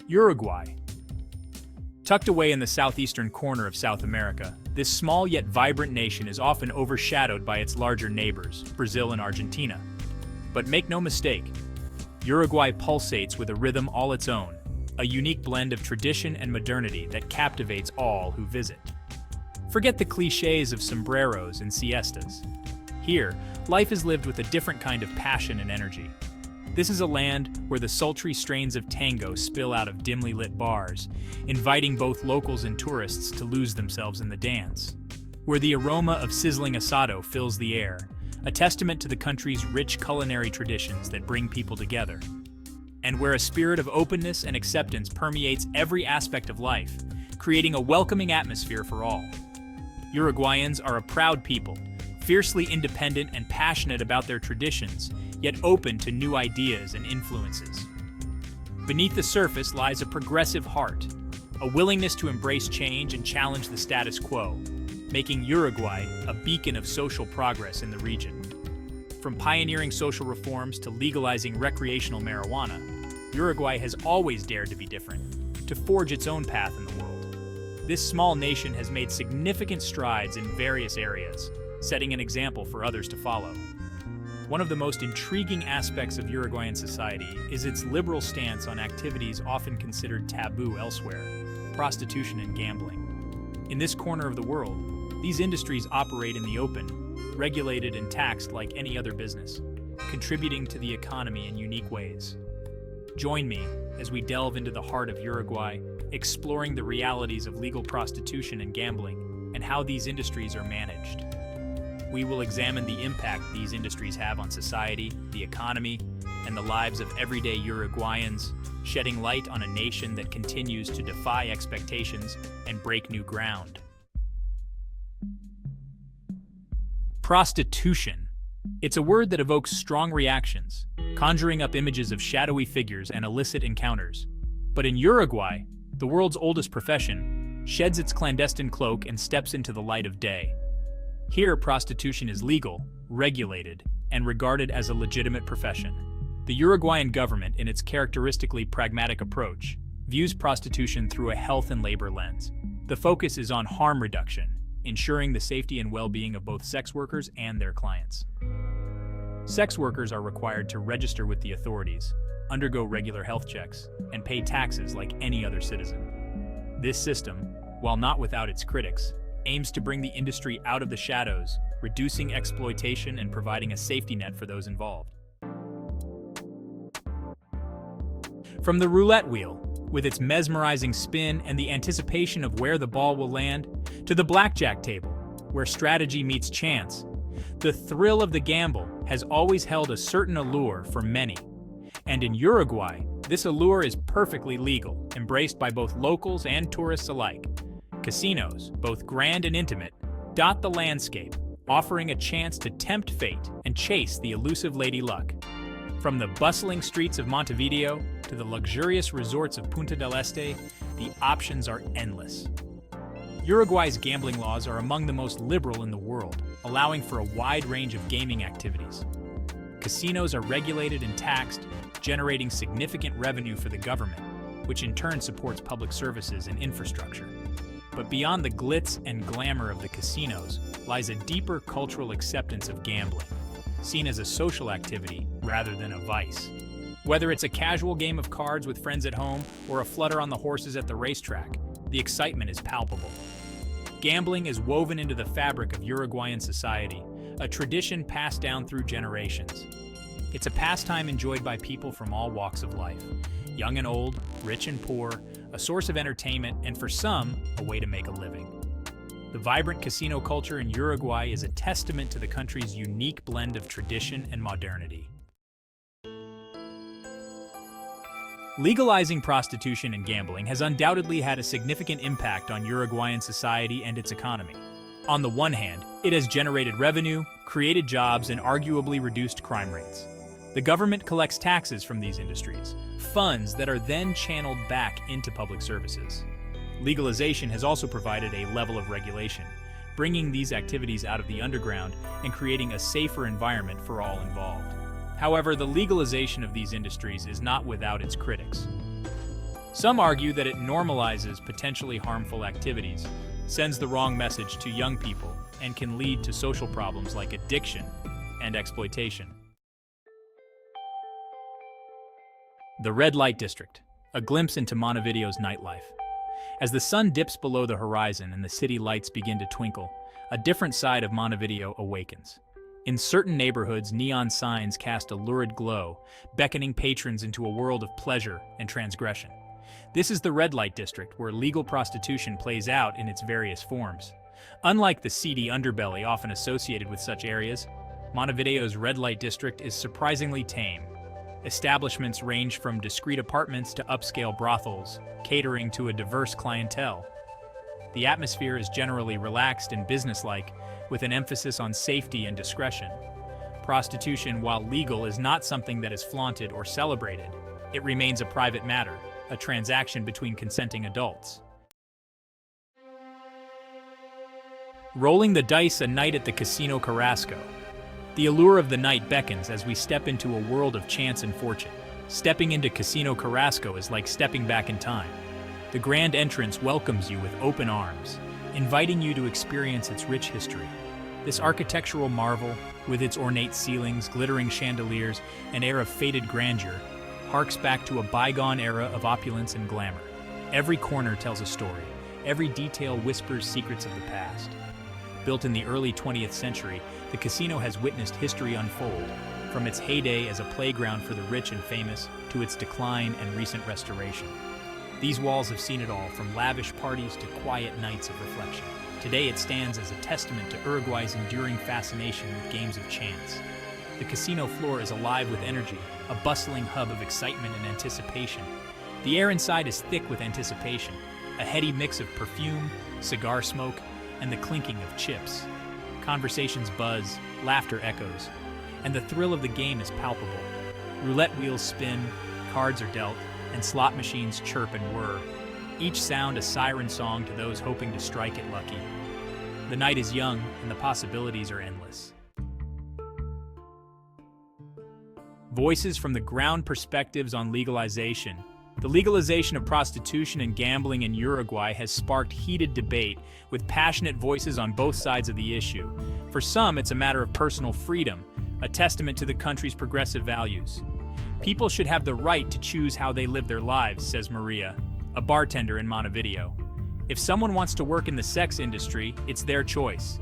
Uruguay. Tucked away in the southeastern corner of South America, this small yet vibrant nation is often overshadowed by its larger neighbors, Brazil and Argentina. But make no mistake, Uruguay pulsates with a rhythm all its own, a unique blend of tradition and modernity that captivates all who visit. Forget the cliches of sombreros and siestas. Here, life is lived with a different kind of passion and energy. This is a land where the sultry strains of tango spill out of dimly lit bars, inviting both locals and tourists to lose themselves in the dance. Where the aroma of sizzling asado fills the air, a testament to the country's rich culinary traditions that bring people together. And where a spirit of openness and acceptance permeates every aspect of life, creating a welcoming atmosphere for all. Uruguayans are a proud people, fiercely independent and passionate about their traditions, yet open to new ideas and influences. Beneath the surface lies a progressive heart, a willingness to embrace change and challenge the status quo, making Uruguay a beacon of social progress in the region. From pioneering social reforms to legalizing recreational marijuana, Uruguay has always dared to be different, to forge its own path in the world. This small nation has made significant strides in various areas, setting an example for others to follow. One of the most intriguing aspects of Uruguayan society is its liberal stance on activities often considered taboo elsewhere, prostitution and gambling. In this corner of the world, these industries operate in the open, regulated and taxed like any other business, contributing to the economy in unique ways. Join me as we delve into the heart of Uruguay, exploring the realities of legal prostitution and gambling, and how these industries are managed. We will examine the impact these industries have on society, the economy, and the lives of everyday Uruguayans, shedding light on a nation that continues to defy expectations and break new ground. Prostitution. It's a word that evokes strong reactions, conjuring up images of shadowy figures and illicit encounters. But in Uruguay, the world's oldest profession, sheds its clandestine cloak and steps into the light of day. Here, prostitution is legal, regulated, and regarded as a legitimate profession. The Uruguayan government, in its characteristically pragmatic approach, views prostitution through a health and labor lens. The focus is on harm reduction, ensuring the safety and well-being of both sex workers and their clients. Sex workers are required to register with the authorities, undergo regular health checks, and pay taxes like any other citizen. This system, while not without its critics, aims to bring the industry out of the shadows, reducing exploitation and providing a safety net for those involved. From the roulette wheel, with its mesmerizing spin and the anticipation of where the ball will land, to the blackjack table, where strategy meets chance, the thrill of the gamble has always held a certain allure for many. And in Uruguay, this allure is perfectly legal, embraced by both locals and tourists alike. Casinos, both grand and intimate, dot the landscape, offering a chance to tempt fate and chase the elusive Lady Luck. From the bustling streets of Montevideo to the luxurious resorts of Punta del Este, the options are endless. Uruguay's gambling laws are among the most liberal in the world, allowing for a wide range of gaming activities. Casinos are regulated and taxed, generating significant revenue for the government, which in turn supports public services and infrastructure. But beyond the glitz and glamour of the casinos lies a deeper cultural acceptance of gambling, seen as a social activity rather than a vice. Whether it's a casual game of cards with friends at home or a flutter on the horses at the racetrack, the excitement is palpable. Gambling is woven into the fabric of Uruguayan society, a tradition passed down through generations. It's a pastime enjoyed by people from all walks of life, young and old, rich and poor, a source of entertainment, and for some, a way to make a living. The vibrant casino culture in Uruguay is a testament to the country's unique blend of tradition and modernity. Legalizing prostitution and gambling has undoubtedly had a significant impact on Uruguayan society and its economy. On the one hand, it has generated revenue, created jobs, and arguably reduced crime rates. The government collects taxes from these industries, funds that are then channeled back into public services. Legalization has also provided a level of regulation, bringing these activities out of the underground and creating a safer environment for all involved. However, the legalization of these industries is not without its critics. Some argue that it normalizes potentially harmful activities, sends the wrong message to young people, and can lead to social problems like addiction and exploitation. The Red Light District, a glimpse into Montevideo's nightlife. As the sun dips below the horizon and the city lights begin to twinkle, a different side of Montevideo awakens. In certain neighborhoods, neon signs cast a lurid glow, beckoning patrons into a world of pleasure and transgression. This is the Red Light District, where legal prostitution plays out in its various forms. Unlike the seedy underbelly often associated with such areas, Montevideo's Red Light District is surprisingly tame. Establishments range from discreet apartments to upscale brothels, catering to a diverse clientele. The atmosphere is generally relaxed and businesslike, with an emphasis on safety and discretion. Prostitution, while legal, is not something that is flaunted or celebrated. It remains a private matter, a transaction between consenting adults. Rolling the dice, a night at the Casino Carrasco. The allure of the night beckons as we step into a world of chance and fortune. Stepping into Casino Carrasco is like stepping back in time. The grand entrance welcomes you with open arms, inviting you to experience its rich history. This architectural marvel, with its ornate ceilings, glittering chandeliers, and air of faded grandeur, harks back to a bygone era of opulence and glamour. Every corner tells a story. Every detail whispers secrets of the past. Built in the early 20th century, the casino has witnessed history unfold, from its heyday as a playground for the rich and famous to its decline and recent restoration. These walls have seen it all, from lavish parties to quiet nights of reflection. Today it stands as a testament to Uruguay's enduring fascination with games of chance. The casino floor is alive with energy, a bustling hub of excitement and anticipation. The air inside is thick with anticipation, a heady mix of perfume, cigar smoke, and the clinking of chips. Conversations buzz, laughter echoes, and the thrill of the game is palpable. Roulette wheels spin, cards are dealt, and slot machines chirp and whir, each sound a siren song to those hoping to strike it lucky. The night is young, and the possibilities are endless. Voices from the ground, perspectives on legalization. The legalization of prostitution and gambling in Uruguay has sparked heated debate, with passionate voices on both sides of the issue. For some, it's a matter of personal freedom, a testament to the country's progressive values. People should have the right to choose how they live their lives, says Maria, a bartender in Montevideo. If someone wants to work in the sex industry, it's their choice.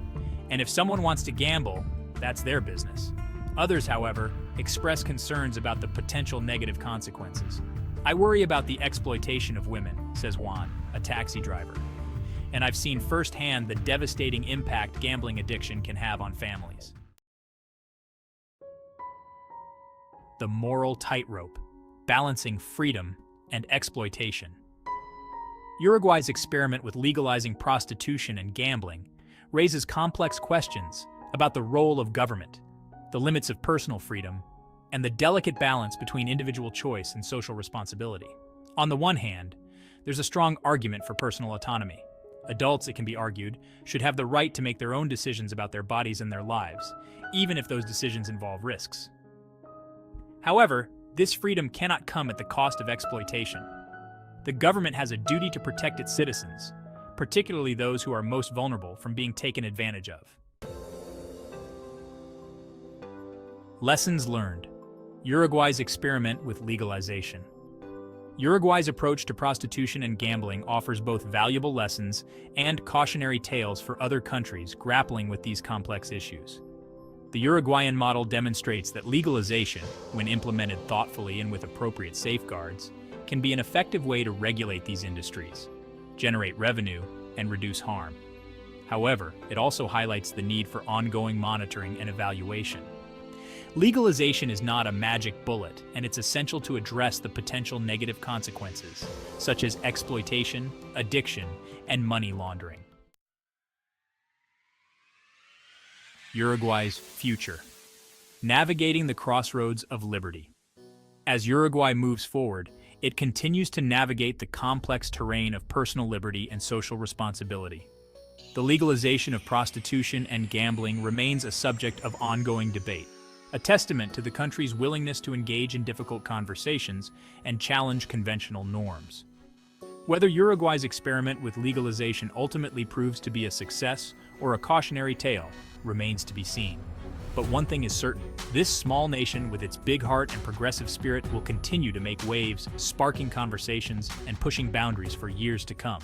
And if someone wants to gamble, that's their business. Others, however, express concerns about the potential negative consequences. I worry about the exploitation of women, says Juan, a taxi driver. And I've seen firsthand the devastating impact gambling addiction can have on families. The moral tightrope, balancing freedom and exploitation. Uruguay's experiment with legalizing prostitution and gambling raises complex questions about the role of government, the limits of personal freedom, and the delicate balance between individual choice and social responsibility. On the one hand, there's a strong argument for personal autonomy. Adults, it can be argued, should have the right to make their own decisions about their bodies and their lives, even if those decisions involve risks. However, this freedom cannot come at the cost of exploitation. The government has a duty to protect its citizens, particularly those who are most vulnerable, from being taken advantage of. Lessons learned. Uruguay's experiment with legalization. Uruguay's approach to prostitution and gambling offers both valuable lessons and cautionary tales for other countries grappling with these complex issues. The Uruguayan model demonstrates that legalization, when implemented thoughtfully and with appropriate safeguards, can be an effective way to regulate these industries, generate revenue, and reduce harm. However, it also highlights the need for ongoing monitoring and evaluation. Legalization is not a magic bullet, and it's essential to address the potential negative consequences, such as exploitation, addiction, and money laundering. Uruguay's future. Navigating the crossroads of liberty. As Uruguay moves forward, it continues to navigate the complex terrain of personal liberty and social responsibility. The legalization of prostitution and gambling remains a subject of ongoing debate, a testament to the country's willingness to engage in difficult conversations and challenge conventional norms. Whether Uruguay's experiment with legalization ultimately proves to be a success or a cautionary tale remains to be seen. But one thing is certain, this small nation with its big heart and progressive spirit will continue to make waves, sparking conversations and pushing boundaries for years to come.